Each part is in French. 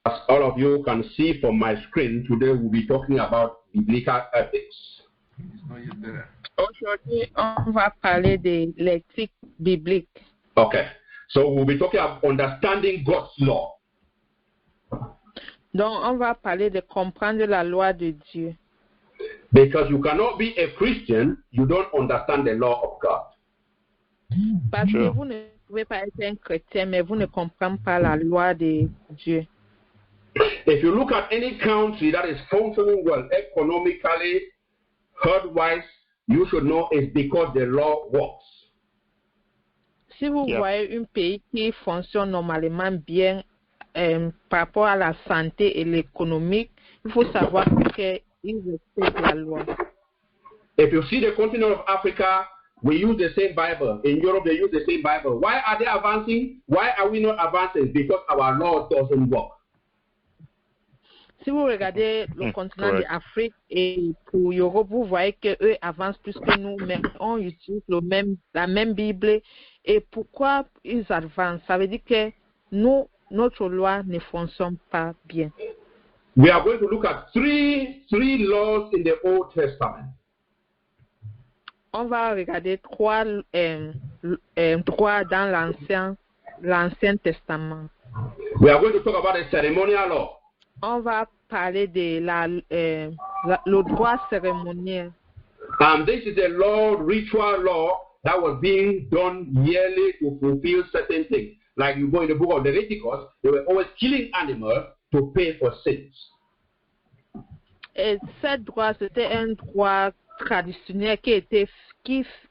As all of you can see from my screen, today we'll be talking about biblical ethics. Aujourd'hui, on va parler de l'éthique biblique. Okay, so we'll be talking about understanding God's law. Donc, on va parler de comprendre la loi de Dieu. Because you cannot be a Christian, you don't understand the law of God. Parce que vous ne pouvez pas être un chrétien, mais vous ne comprenez pas la loi de Dieu. If you look at any country that is functioning well economically, health-wise, you should know it's because the law works. Si vous voyez un pays qui fonctionne normalement bien par rapport à la santé et l'économie, il faut savoir qu'ils respectent la loi. If you see the continent of Africa, we use the same Bible. In Europe, they use the same Bible. Why are they advancing? Why are we not advancing? Because our law doesn't work. Si vous regardez le continent de l'Afrique et pour l'Europe, vous voyez qu'eux avancent plus que nous, mais on utilise la même Bible. Et pourquoi ils avancent? Ça veut dire que notre loi ne fonctionne pas bien. We are going to look at three laws in the Old Testament. On va regarder trois dans l'Ancien Testament. We are going to talk about the ceremonial law. On va parler de le droit cérémoniel. And this is the law, ritual law that was being done yearly to fulfill certain things. Like you go in the book of Leviticus, they were always killing animals to pay for sins. Et ce droit, c'était un droit traditionnel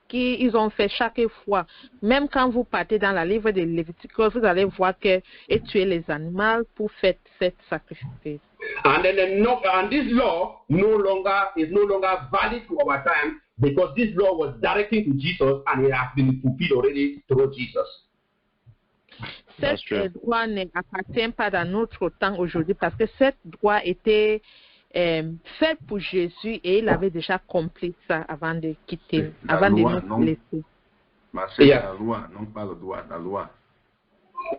qu'ils ont fait chaque fois. Même quand vous partez dans la livre de Léviticus, vous allez voir que tuer les animaux pour faire cette sacrifice. And this law is no longer valid to our time because this law was directing to Jesus and it has been fulfilled already through Jesus. Ce droit n'appartient pas dans notre temps aujourd'hui parce que ce droit était fait pour Jésus et il avait déjà accompli ça avant de quitter, avant de nous laisser. C'est la loi, non pas le droit, la loi.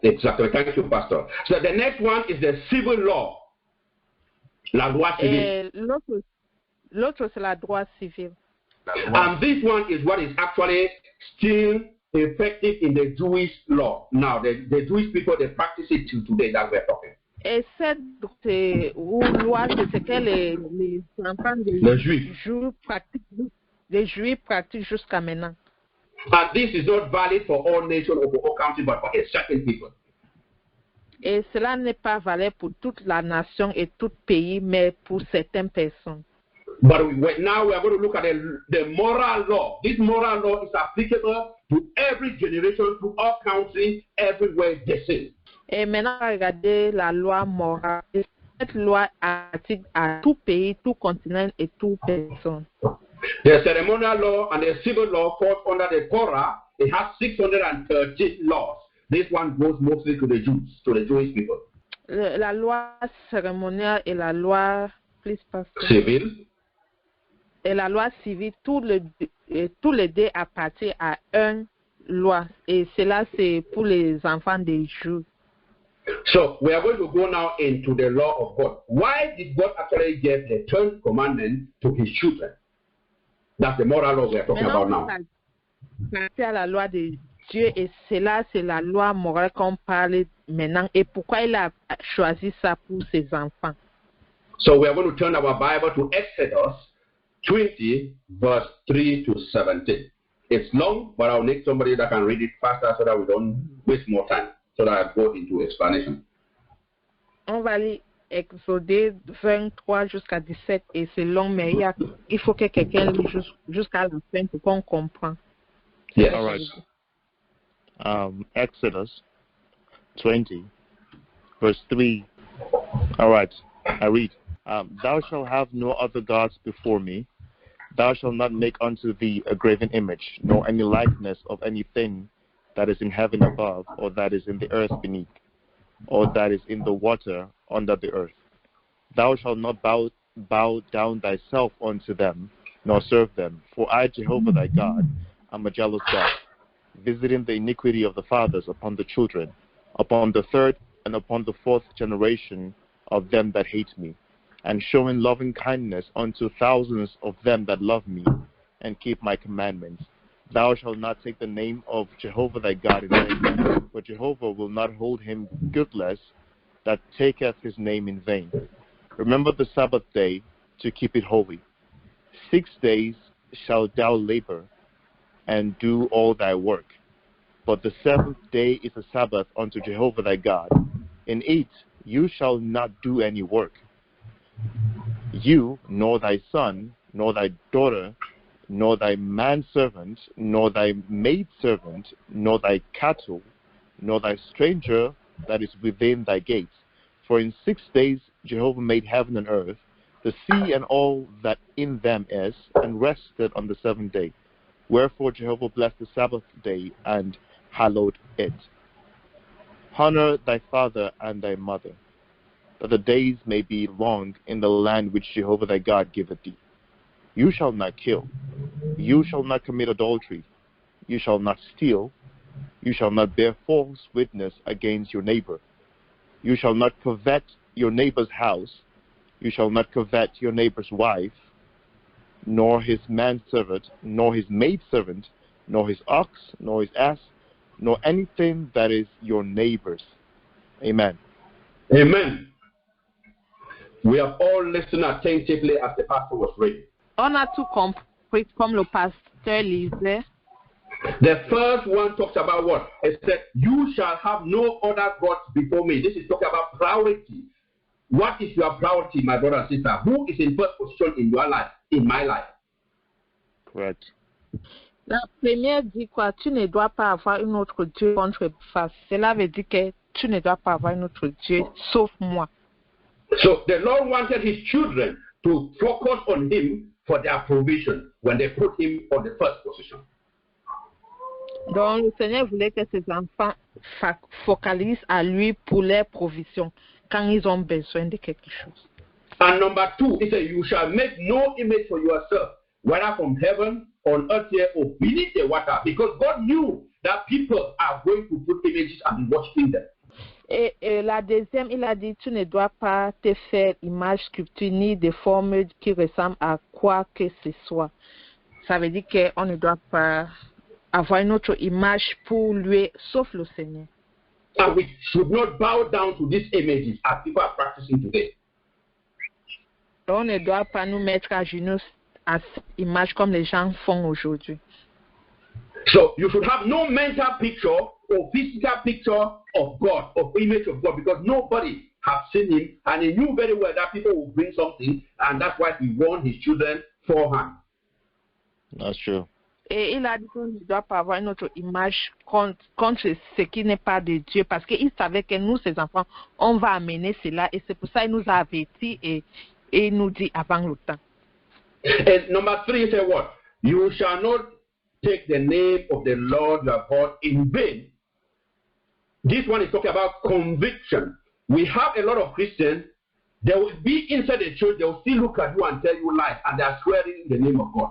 Exactly. Thank you, Pastor. So the next one is the civil law. La loi civile. L'autre, c'est la loi civile. And this one is what is actually still effective in the Jewish law. Now, the Jewish people, they practice it till today that we're talking. Et cette loi, c'est ce que les enfants des Juifs pratiquent jusqu'à maintenant. And this is not valid for all nations or for all countries, but for a certain people. Et cela n'est pas valable pour toute la nation et tout pays, mais pour certaines personnes. But now we are going to look at the moral law. This moral law is applicable to every generation, to all countries, everywhere the same. Et maintenant, regardez la loi morale. Cette loi applique à tout pays, tout continent et toute personne. The ceremonial law and the civil law falls under the Torah. It has 613 laws. This one goes mostly to the Jews, to the Jewish people. La loi cérémoniale et la loi civile. Et la loi civile, tous les deux appartiennent à une loi. Et cela, c'est pour les enfants des Juifs. So we are going to go now into the law of God. Why did God actually give the 10 commandments to his children? That's the moral law we are talking about now. C'est la loi de Dieu et cela, c'est la loi morale qu'on parle maintenant. Et pourquoi il a choisi ça pour ses enfants? So we are going to turn our Bible to Exodus 20, verse 3 to 17. It's long, but I'll need somebody that can read it faster so that we don't waste more time. So that I go into explanation. On va lire Exode 23 jusqu'à 17 et c'est long, mais il faut que quelqu'un lit jusqu'à la fin pour qu'on comprenne. Yes. All right. Exodus 20, verse 3. All right, I read. Thou shalt have no other gods before me. Thou shalt not make unto thee a graven image, nor any likeness of anything that is in heaven above, or that is in the earth beneath, or that is in the water under the earth. Thou shalt not bow down thyself unto them, nor serve them. For I, Jehovah thy God, am a jealous God, visiting the iniquity of the fathers upon the children, upon the third and upon the fourth generation of them that hate me, and showing loving kindness unto thousands of them that love me, and keep my commandments. Thou shalt not take the name of Jehovah thy God in vain, for Jehovah will not hold him guiltless that taketh his name in vain. Remember the Sabbath day to keep it holy. 6 days shalt thou labor, and do all thy work. But the seventh day is a Sabbath unto Jehovah thy God. In it you shall not do any work. You, nor thy son, nor thy daughter, nor thy manservant, nor thy maidservant, nor thy cattle, nor thy stranger that is within thy gates. For in 6 days Jehovah made heaven and earth, the sea and all that in them is, and rested on the seventh day. Wherefore Jehovah blessed the Sabbath day and hallowed it. Honor thy father and thy mother, that the days may be long in the land which Jehovah thy God giveth thee. You shall not kill. You shall not commit adultery. You shall not steal. You shall not bear false witness against your neighbor. You shall not covet your neighbor's house. You shall not covet your neighbor's wife, nor his manservant, nor his maidservant, nor his ox, nor his ass, nor anything that is your neighbor's. Amen. Amen. We have all listened attentively as the pastor was reading. On a tout compris comme le pasteur lisait. The first one talks about what? It said, you shall have no other gods before me. This is talking about priority. What is your priority, my brother and sister? Who is in first position in your life, in my life? Correct. La première dit quoi? Tu ne dois pas avoir un autre Dieu contre face. Cela veut dire que tu ne dois pas avoir un autre Dieu sauf moi. So the Lord wanted his children to focus on him for their provision when they put him on the first position. Donc le Seigneur voulait que ses enfants focalisent à lui pour leur provision quand ils ont besoin de quelque chose. And number two, it says, you shall make no image for yourself, whether from heaven, on earth here, or beneath the water, because God knew that people are going to put images and be worshiping them. Et la deuxième, il a dit, tu ne dois pas te faire image sculpture ni de forme qui ressemble à quoi que ce soit. Ça veut dire qu'on ne doit pas avoir une autre image pour lui, sauf le Seigneur. And we should not bow down to these images as people are practicing today. On ne doit pas nous mettre à genoux à cette image comme les gens font aujourd'hui. So you should have no mental picture or physical picture of God, of image of God, because nobody has seen him, and he knew very well that people will bring something, and that's why he warned his children beforehand. That's true. Et il a dit qu'on ne doit pas avoir une autre image contre ce qui n'est pas de Dieu, parce qu'il savait que nous, ses enfants, on va amener cela, et c'est pour ça qu'il nous a avertis et il nous dit avant le temps. And number three, he said what? You shall not take the name of the Lord your God in vain. This one is talking about conviction. We have a lot of Christians, they will be inside the church, they will still look at you and tell you lies, and they are swearing in the name of God.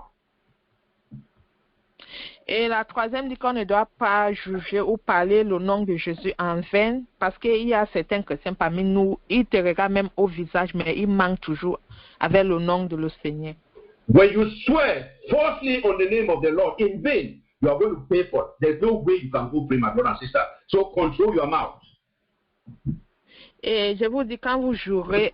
Et la troisième dit qu'on ne doit pas juger ou parler le nom de Jésus en vain, parce qu'il y a certains chrétiens parmi nous, ils te regardent même au visage, mais ils manquent toujours avec le nom de le Seigneur. When you swear falsely on the name of the Lord in vain, you are going to pay for it. There's no way you can go free, my brother and sister. So control your mouth. Et je vous dis, quand vous jurez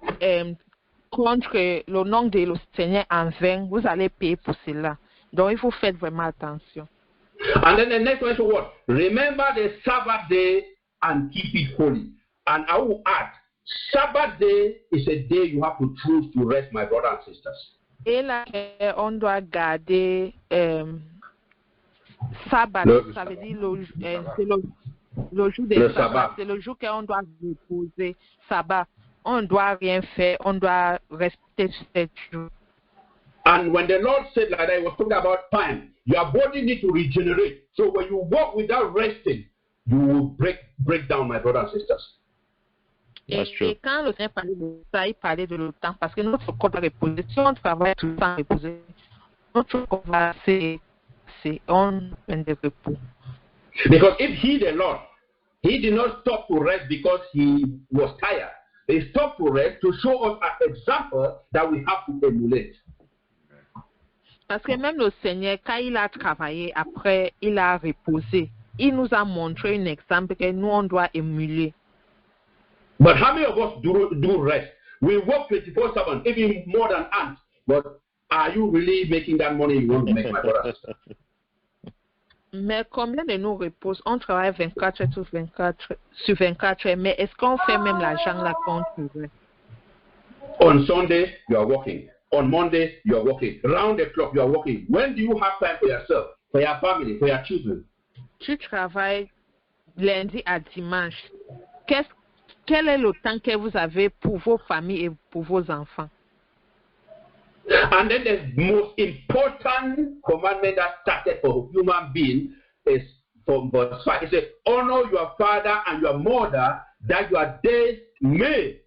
contre le nom de le Seigneur en vain, vous allez payer pour cela. Donc il faut faire vraiment attention. And then the next one is what? Remember the Sabbath day and keep it holy. And I will add, Sabbath day is a day you have to choose to rest, my brothers and sisters. Et là, on doit garder Sabbat. Ça veut dire c'est le jour de Sabbat. C'est le jour qu'on doit reposer. Sabbat. On ne doit rien faire. On doit respecter ce jour. And when the Lord said like that, he was talking about time. Your body needs to regenerate. So when you walk without resting, you will break down, my brothers and sisters. Et quand le Seigneur parlait de ça, il parlait de le temps, parce que notre corps doit reposer. Si on travaille tout le temps reposer, notre corps va c'est on de repos. Because if he, the Lord, he did not stop to rest because he was tired. He stopped to rest to show us an example that we have to emulate. Parce que même le Seigneur, quand il a travaillé, après, il a reposé. Il nous a montré un exemple que nous, on doit émuler. But how many of us do rest? We work 24/7, even more than ants. But are you really making that money you want to make, my brothers? Mais combien de nous reposent? On travaille 24 heures sur 24 heures, mais est-ce qu'on fait même l'argent là qu'on trouve? On Sunday, you are working. On Monday, you are working. Round the clock, you are working. When do you have time for yourself, for your family, for your children? Tu travailles lundi à dimanche. Quel est le temps que vous avez pour vos familles et pour vos enfants? And then the most important commandment that started for human being is from verse 5. It says, honor your father and your mother, that your days may,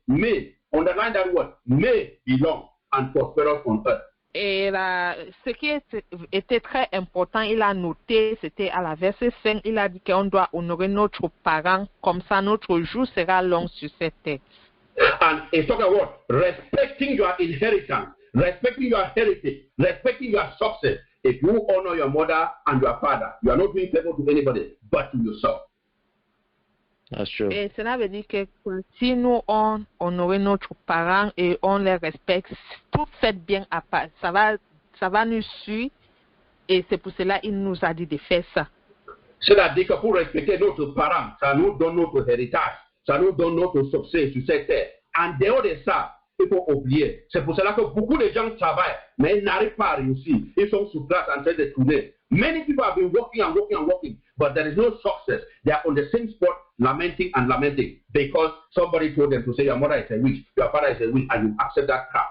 underline that word, may be long and prosperous on earth. Et ce qui était très important, il a noté, c'était à la verset 5, il a dit qu'on doit honorer notre parent, comme ça notre jour sera long sur cette terre. And it's talking about respecting your inheritance, respecting your heritage, respecting your success. If you honor your mother and your father, you are not doing favor to anybody, but to yourself. That's true. Et cela veut dire que si nous on honore notre parent et on les respecte, tout fait bien à part, ça va nous suivre et c'est pour cela qu'il nous a dit de faire ça. C'est-à-dire que pour respecter notre parent, ça nous donne notre héritage, ça nous donne notre succès sur cette terre. En dehors de ça, il faut oublier. C'est pour cela que beaucoup de gens travaillent, mais ils n'arrivent pas à réussir. Ils sont sur place en train de tourner. Many people have been working and working and working, but there is no success. They are on the same spot, lamenting and lamenting, because somebody told them to say your mother is a witch, your father is a witch, and you accept that crap.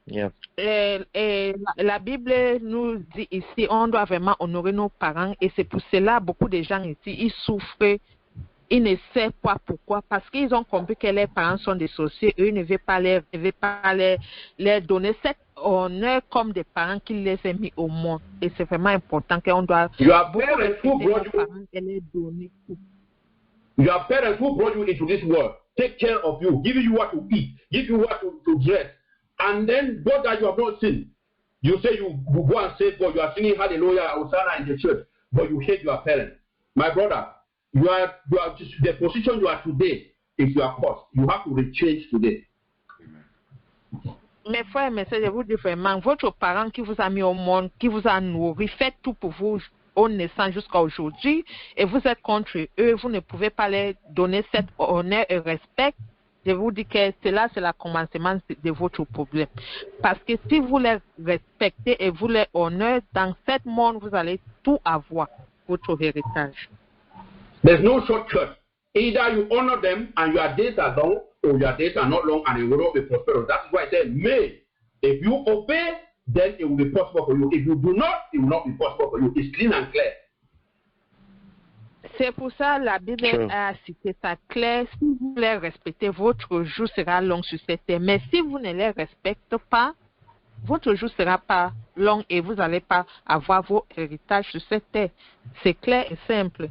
Yeah. Et la Bible nous dit ici, on doit vraiment honorer nos parents, et c'est pour cela beaucoup de gens ici, ils souffrent. Ils ne savent pas pourquoi, parce qu'ils ont compris que les parents sont des sorciers, eux ne veulent pas leur donner cet honneur comme des parents qui les ont mis au monde. Et c'est vraiment important qu'on doit Your parents who brought parents et les donner tout. Your parents who brought you into this world take care of you, give you what to eat, give you what to dress, and then God that you have not seen. You say you go and say God, you are singing hallelujah, Hosanna in the church, but you hate your parents. My brother, you are just, the position you are today is your cost. You have to rechange today. Mes frères et mes sœurs, je vous dis vraiment, votre parent qui vous a mis au monde, qui vous a nourri, fait tout pour vous au naissance jusqu'à aujourd'hui, et vous êtes contre eux, vous ne pouvez pas leur donner cet honneur et respect. Je vous dis que cela, c'est le commencement de votre problème. Parce que si vous les respectez et vous les honorez, dans ce monde, vous allez tout avoir, votre héritage. There's no shortcut. Either you honor them and your days are long, or your days are not long and it will not be prosperous. That's why I said, may. If you obey, then it will be possible for you. If you do not, it will not be possible for you. It's clean and clear. C'est pour ça que la Bible a cité ça clair. Si vous les respectez, votre jour sera long sur cette terre. Mais si vous ne les respectez pas, votre jour sera pas long et vous n'allez pas avoir vos héritages sur cette terre. C'est clair et simple.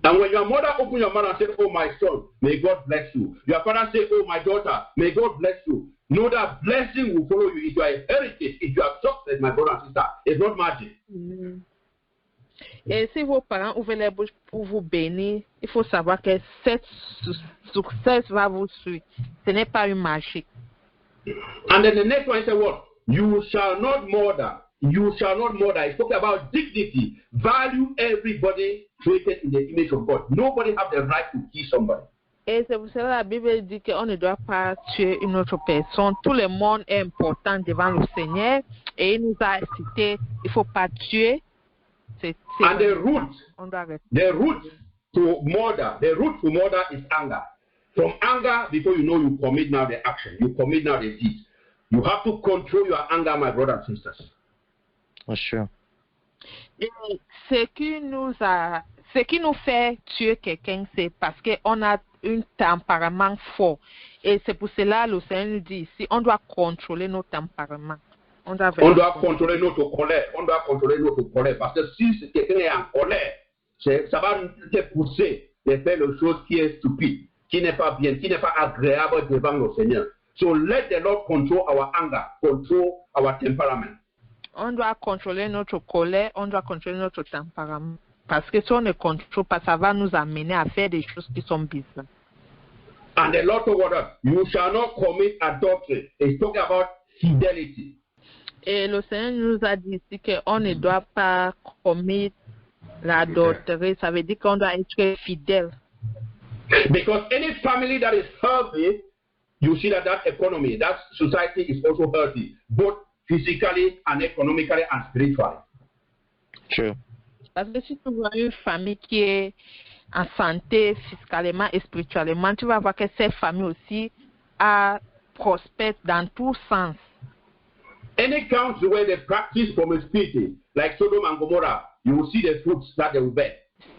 And when your mother open your mouth and say, oh my son, may God bless you. Your father say, oh my daughter, may God bless you. Know that blessing will follow you. If you are a heritage, if you are success, my brother and sister, it's not magic. Et si vos parents ouvrent les bouches pour vous bénir, il faut savoir que cette succès va vous suivre. Ce n'est pas une magie. And then the next one is what? You shall not murder. You shall not murder. It's talking about dignity. Value everybody created in the image of God. Nobody has the right to kill somebody. Et c'est pour cela que la Bible dit qu'on ne doit pas tuer une autre personne. Tout le monde est important devant le Seigneur. Et il nous a cité, il ne faut pas tuer. And the root to murder is anger. From anger, before you know, you commit now the action. You commit now the deed. You have to control your anger, my brothers and sisters. That's true. Et ce qui nous fait tuer quelqu'un, c'est parce qu'on a un tempérament fort. Et c'est pour cela que le Seigneur nous dit ici, on doit contrôler nos tempéraments. On doit contrôler notre colère. On doit contrôler notre colère. Parce que si quelqu'un est en colère, ça va te pousser de faire les choses qui est stupide. qui n'est pas bien, qui n'est pas agréable devant le Seigneur. So let the Lord control our anger, control our temperament. On doit contrôler notre colère, on doit contrôler notre tempérament. Parce que si on ne contrôle pas, ça va nous amener à faire des choses qui sont bizarres. And the Lord told us, you shall not commit adultery. It's talking about fidelity. Et le Seigneur nous a dit ici qu'on ne doit pas commettre l'adultère. Ça veut dire qu'on doit être fidèle. Because any family that is healthy, you see that economy, that society is also healthy, both physically and economically and spiritually. True. Parce que si tu vois une famille qui est en santé fiscalement et spirituellement, tu vas voir que cette famille aussi a prospère dans tous sens. Any country where they practice promiscuity, like Sodom and Gomorrah, you will see the fruits that they will bear.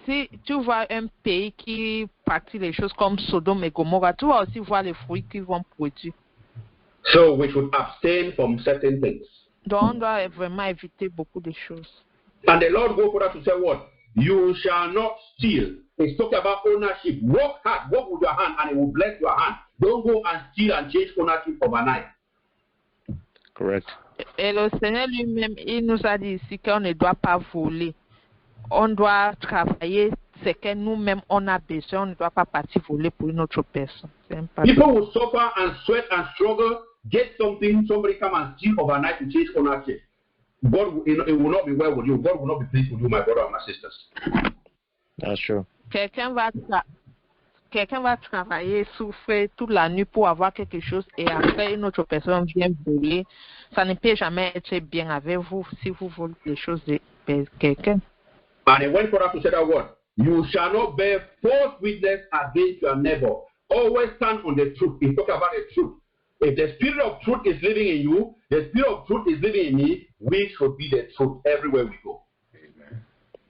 Si tu vois un pays qui pratique les choses comme Sodome et Gomorrah, tu vas aussi voir les fruits qu'ils vont produire. So we should abstain from certain things. Donc on doit vraiment éviter beaucoup de choses. And the Lord go for us to say what? You shall not steal. It's talking about ownership. Work hard, work with your hand, and it will bless your hand. Don't go and steal and change ownership overnight. Correct. Et le Seigneur lui-même, il nous a dit ici qu'on ne doit pas voler. On doit travailler ce que nous-mêmes on a besoin. On ne doit pas partir voler pour une autre personne. People will suffer and sweat and struggle, get something, somebody come and steal overnight to change ownership. God, it will not be well with you. God will not be pleased with you, my brother and my sisters. That's true. Quelqu'un va travailler, souffrir toute la nuit pour avoir quelque chose et après une autre personne vient voler. Ça ne peut jamais être bien avec vous si vous volez les choses de quelqu'un. And it went for us to say that word. You shall not bear false witness against your neighbor. Always stand on the truth. It's talking about the truth. If the spirit of truth is living in you, the spirit of truth is living in me, we should be the truth everywhere we go. Amen.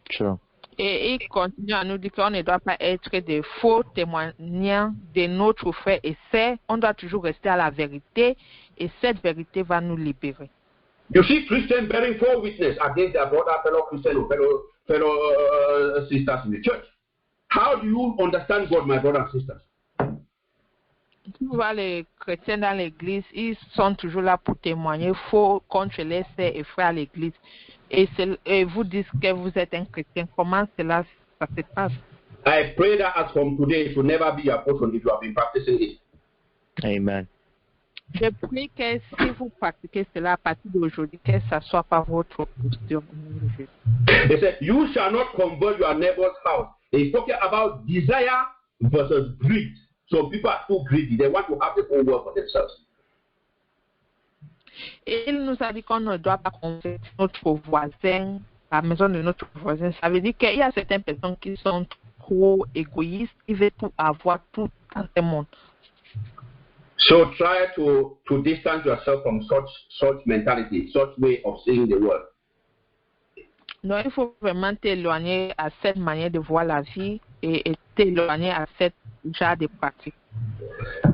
True. Et il continue à nous dire qu'on ne doit pas être des faux témoignants de notre frère et sœur. On doit toujours rester à la vérité et cette vérité va nous libérer. You see Christians bearing false witness against their brother, fellow Christians, or fellow sisters in the church. How do you understand God, my brothers and sisters? Tu vois les chrétiens dans l'église, ils sont toujours là pour témoigner faux contre les sœurs et frères à l'église. Et vous dites que vous êtes un chrétien. Comment cela ça se passe? I pray that as from today, it will never be your portion if you have been practicing it. Amen. Je prie que si vous pratiquez cela à partir d'aujourd'hui, que ça soit pas votre posture. They said, you shall not convert your neighbor's house. He's talking about desire versus greed. So people are too greedy. They want to have the whole world for themselves. Et il nous a dit qu'on ne doit pas convertir notre voisin, la maison de notre voisin. Ça veut dire qu'il y a certaines personnes qui sont trop égoïstes, qui veulent tout avoir, tout dans ce monde. So try to distance yourself from such mentality, such way of seeing the world. Donc il faut vraiment t'éloigner à cette manière de voir la vie et t'éloigner à cette genre de pratique.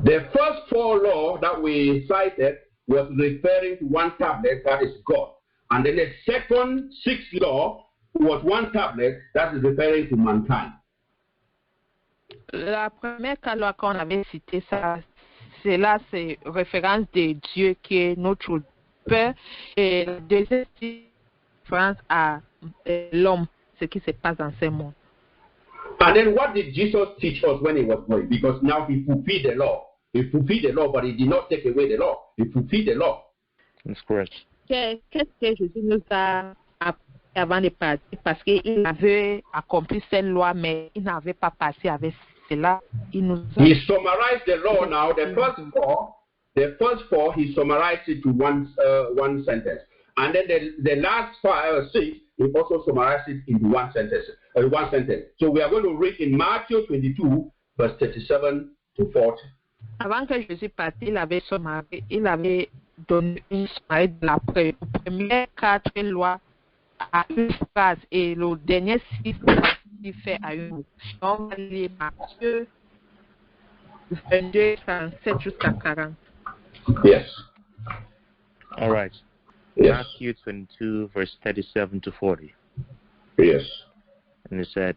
The first 4 laws that we cited was referring to one tablet, that is God. And then the second 6 law was one tablet that is referring to mankind. La première loi qu'on avait citée, c'est référence de Dieu qui est notre Père. Et la deuxième référence à l'homme, ce qui se passe dans ce monde. And then what did Jesus teach us when he was going? Because now he fulfilled the law. He fulfilled the law, but he did not take away the law. He fulfilled the law. That's correct. Qu'est-ce que Jésus nous a appris avant de partir? Parce qu'il avait accompli cette loi, mais il n'avait pas passé avec cela. He summarized the law now. The first four, he summarized it to one sentence. And then the last 6, he also summarized it into one sentence. So we are going to read in Matthew 22, verse 37 to 40. Avant que Jésus parte, il avait donné une sommaire de la première 4 lois à une phrase et le dernier 6 il fait à une autre. On va lire Matthieu 22, 37 jusqu'à 40. Yes. All right. Yes. Matthew 22, verse 37 to 40. Yes. And it said,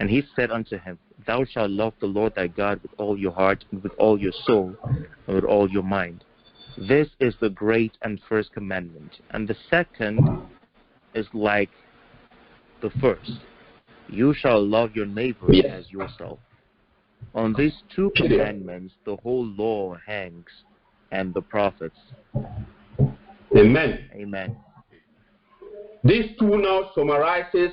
and he said unto him, thou shalt love the Lord thy God with all your heart, and with all your soul, and with all your mind. This is the great and first commandment. And the second is like the first. You shall love your neighbor as yourself. On these two commandments the whole law hangs, and the prophets. Amen. Amen. These two now summarizes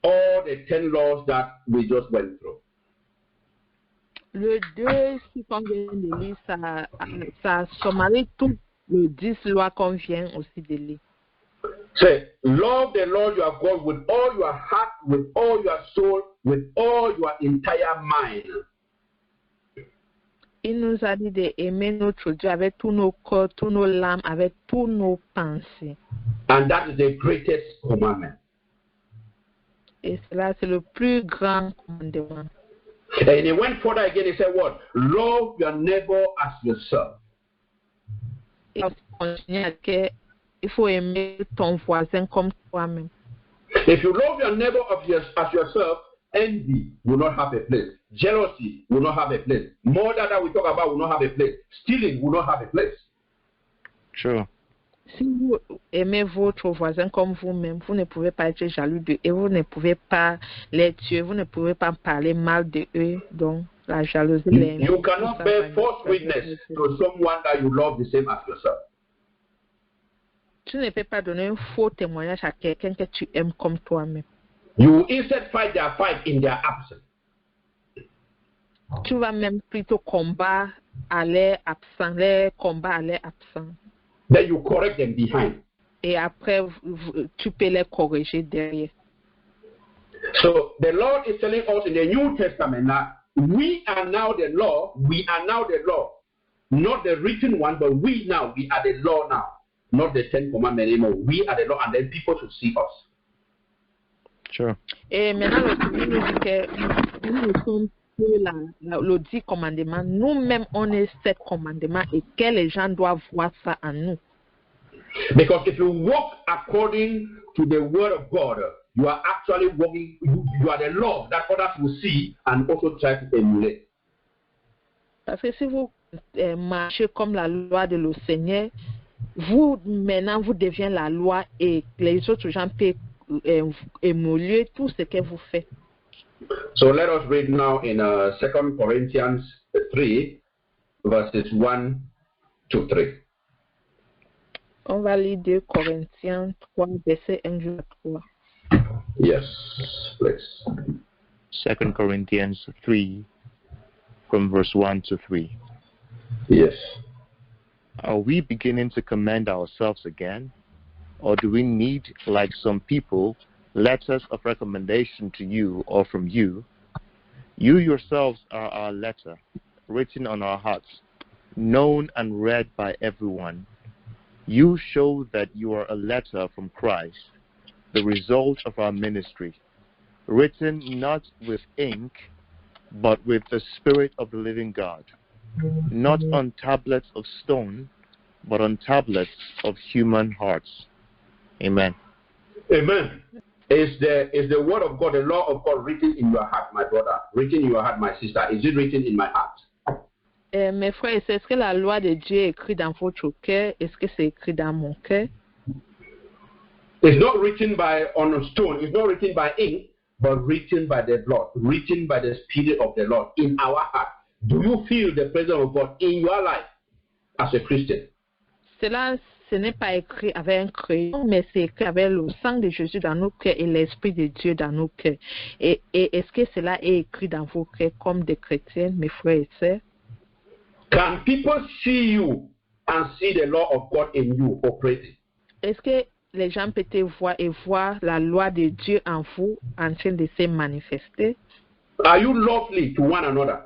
all the 10 laws that we just went through. Le 2, si on vient de lire, ça sommarise tout le 10 lois qu'on vient aussi de lire. Say, love the Lord your God with all your heart, with all your soul, with all your entire mind. Il nous a dit d'aimer notre Dieu avec tous nos corps, tous nos larmes, avec tous nos pensées. And that is the greatest commandment. Et cela, c'est le plus grand commandement. And he went further again, he said what? Love your neighbor as yourself. Et on continue à dire qu'il faut aimer ton voisin comme toi-même. If you love your neighbor as yourself, envy will not have a place. Jealousy will not have a place. Murder that we talk about will not have a place. Stealing will not have a place. Sure. Si vous aimez votre voisin comme vous-même, vous ne pouvez pas être jaloux d'eux et vous ne pouvez pas les tuer, vous ne pouvez pas parler mal de eux. Donc, la jalousie, you cannot bear false witness to someone that you love the same as yourself. Tu ne peux pas donner un faux témoignage à quelqu'un que tu aimes comme toi-même. You instead fight their fight in their absence. Tu vas même plutôt combattre à l'air absent, les combats à l'air absent. Then you correct them behind. Et après, tu peux les corriger derrière. So the Lord is telling us in the New Testament that we are now the law. We are now the law, not the written one, but we are the law now, not the 10 Commandments anymore. We are the law, and then people should see us. Sure. Et maintenant, le nous dit que nous sommes le 10 commandements. Nous-mêmes, on est 7 commandements et que les gens doivent voir ça en nous. Because if you walk according to the word of God, you are actually walking, you are the law that others will see and also try to emulate. Parce que si vous marchez comme la loi de le Seigneur, vous, maintenant, vous devenez la loi et les autres gens peuvent émuler tout ce que vous faites. So let us read now in 2 Corinthians 3, verses 1 to 3. On va lire 2 Corinthiens 3, verset 1 à 3. Yes, please. 2 Corinthians 3, from verse 1 to 3. Yes. Are we beginning to commend ourselves again? Or do we need, like some people, letters of recommendation to you or from you? You yourselves are our letter, written on our hearts, known and read by everyone. You show that you are a letter from Christ, the result of our ministry, written not with ink, but with the Spirit of the living God, not on tablets of stone, but on tablets of human hearts. Amen. Amen. Is the word of God, the law of God written in your heart, my brother? Written in your heart, my sister? Is it written in my heart? Mes frères, est-ce que la loi de Dieu est écrite dans votre cœur? Est-ce que c'est écrit dans mon cœur? It's not written on a stone. It's not written by ink, but written by the Lord, written by the Spirit of the Lord in our heart. Do you feel the presence of God in your life as a Christian? Cela, ce n'est pas écrit avec un crayon, mais c'est écrit avec le sang de Jésus dans nos cœurs et l'Esprit de Dieu dans nos cœurs. Et est-ce que cela est écrit dans vos cœurs comme des chrétiens, mes frères et sœurs? Can people see you and see the law of God in you operating? Est-ce que les gens peuvent voir et voir la loi de Dieu en vous en train de se manifester? Are you lovely to one another?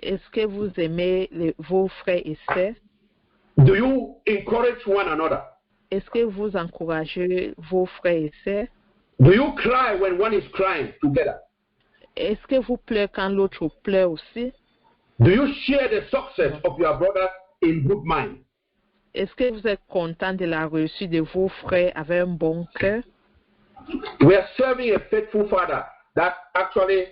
Est-ce que vous aimez vos frères et sœurs? Do you encourage one another? Est-ce que vous encouragez vos frères et sœurs? Do you cry when one is crying together? Est-ce que vous pleurez quand l'autre pleure aussi? Do you share the success of your brothers in good mind? Est-ce que vous êtes content de la réussite de vos frères avec un bon cœur? We are serving a faithful Father that actually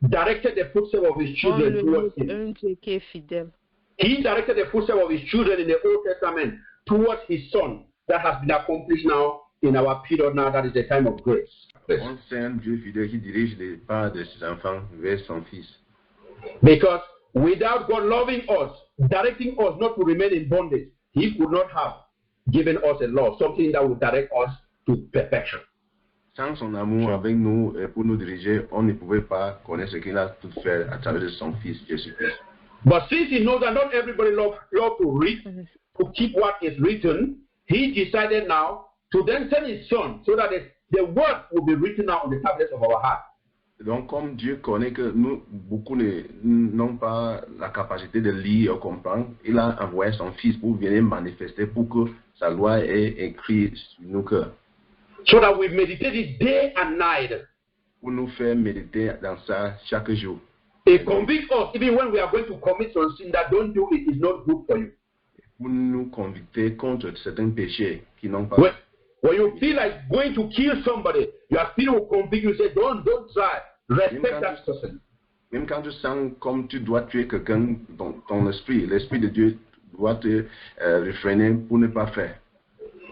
directed the footsteps of his children towards him. Un Dieu qui est fidèle. He directed the footsteps of his children in the Old Testament towards his son. That has been accomplished now in our period now. That is the time of grace. C'est un Dieu fidèle qui dirige les pas de ses enfants vers son fils. Because without God loving us, directing us not to remain in bondage, he could not have given us a law, something that would direct us to perfection. Sans son amour avec nous et pour nous diriger, on ne pouvait pas connaître ce qu'il a tout fait à travers de son fils Jésus-Christ. But since he knows that not everybody love to read, to keep what is written, he decided now to then send his son so that the word will be written now on the tablets of our heart. Donc, comme Dieu connaît que nous, beaucoup n'ont pas la capacité de lire ou comprendre, il a envoyé son fils pour venir manifester pour que sa loi est écrite sur nos cœurs. So that we meditate it day and night. Pour nous faire méditer dans ça chaque jour. It convicts us even when we are going to commit some sin that don't do it is not good for you. Pour nous convicter contre certains péchés qui n'ont pas. When you feel like going to kill somebody, your spirit will convict you. Say, don't try. Respect that person. Même quand tu sens comme tu dois tuer quelqu'un, ton esprit, l'esprit de Dieu doit te réfréner pour ne pas faire.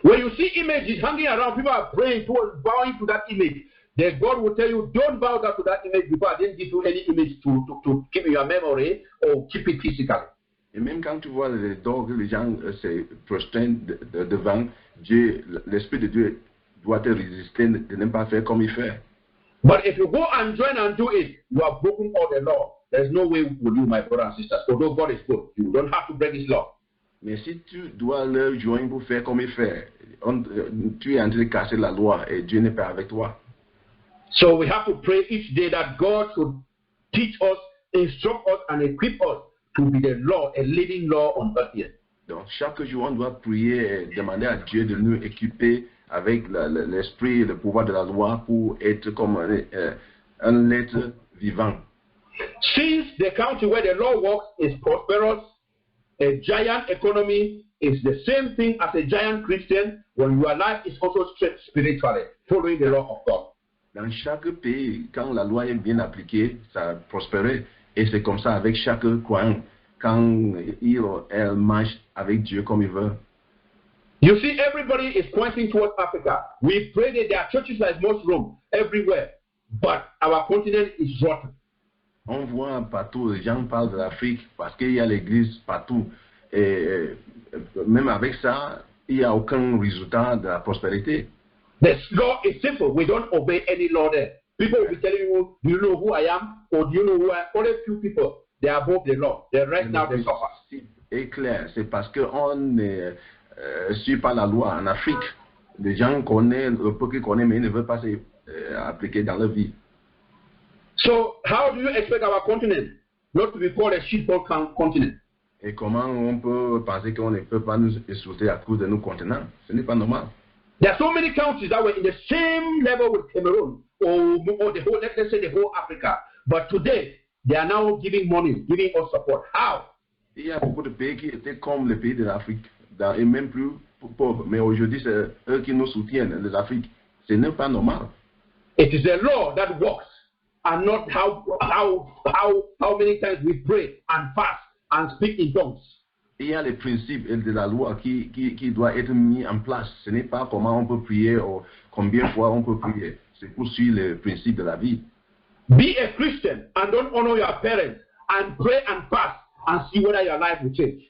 When you see images hanging around, people are praying towards bowing to that image. Then God will tell you, don't bow down to that image because I didn't give you any image to keep in your memory or keep it physically. Et même quand tu vois les dogs, les gens se prosternent devant Dieu, l'Esprit de Dieu doit te résister de ne pas faire comme il fait. But if you go and join and do it, you have broken all the law. There's no way with you, my brothers and sisters. Although God is good, you don't have to break His law. Mais si tu dois le joindre pour faire comme il fait, tu es en train de casser la loi et Dieu n'est pas avec toi. So we have to pray each day that God should teach us, instruct us, and equip us to be the law, a living law on earth here. Donc chaque jour, on doit prier et demander à Dieu de nous équiper avec l'esprit et le pouvoir de la loi pour être comme un être vivant. Since the country where the law works is prosperous, a giant economy is the same thing as a giant Christian when your life is also spiritually following the law of God. Dans chaque pays, quand la loi est bien appliquée, ça prospère. Et c'est comme ça avec chaque croyant, quand elle marche avec Dieu comme il veut. You see, everybody is pointing towards Africa. We pray that there are churches like most Rome everywhere, but our continent is rotten. On voit partout, les gens parlent de l'Afrique parce qu'il y a l'église partout. Et même avec ça, il n'y a aucun résultat de la prospérité. The law is simple. We don't obey any law there. People will be telling you, do you know who I am? Or do you know who I am? Only a few people, they are above the law. The rest now, they suffer. C'est clair, c'est parce qu'on ne suit pas la loi en Afrique. Les gens connaissent, le peu qu'ils connaissent, mais ils ne veulent pas s'appliquer dans leur vie. So, how do you expect our continent not to be called a sheepfold continent? Et comment on peut penser qu'on ne peut pas nous insulter à cause de nos continents? Ce n'est pas normal. There are so many countries that were in the same level with Cameroon or the whole, let's say the whole Africa. But today, they are now giving money, giving us support. How? Il y a beaucoup de pays qui étaient comme les pays de l'Afrique, et même plus pauvres. Mais aujourd'hui, c'est eux qui nous soutiennent, les Afriques. Ce n'est pas normal. It is the law that works, and not how many times we pray and fast and speak in tongues. Il y a les principes de la loi qui doivent être mis en place. Ce n'est pas comment on peut prier ou combien de fois on peut prier. C'est pour suivre les principes de la vie. Be a Christian and don't honor your parents and pray and fast and see whether your life will change.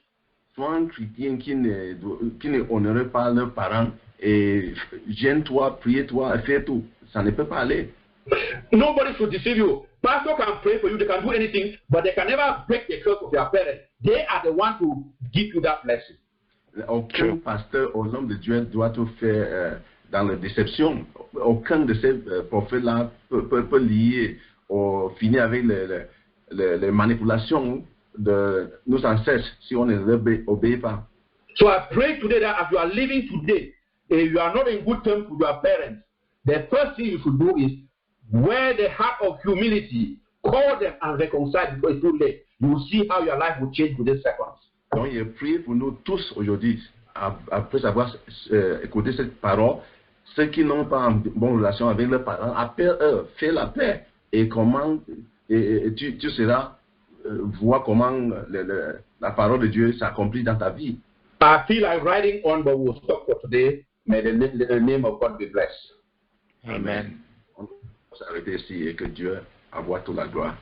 Sois un chrétien qui ne honorerait pas leurs parents et gêne-toi, prie-toi, fais tout. Ça ne peut pas aller. Nobody should deceive you. Pastor can pray for you, they can do anything, but they can never break the curse of your parents. They are the ones who give you that blessing. Aucun pasteur ou l'homme de Dieu doit tout faire dans la déception. Aucun de ces prophètes-là peut lier ou finir avec les manipulations de nos ancêtres si on ne les obéit pas. So I pray today that as you are living today, if you are not in good terms with your parents, the first thing you should do is wear the heart of humility, call them and reconcile before it's too late. You will see how your life will change within seconds. Donc, je prie pour nous tous aujourd'hui, après avoir écouté cette parole, ceux qui n'ont pas une bonne relation avec leurs parents, appelle eux, fais la paix. Et comment et tu seras voir comment la parole de Dieu s'accomplit dans ta vie. I feel like writing on, but we'll stop for today. May the name of God be blessed. Amen. On va s'arrêter ici et que Dieu envoie toute la gloire.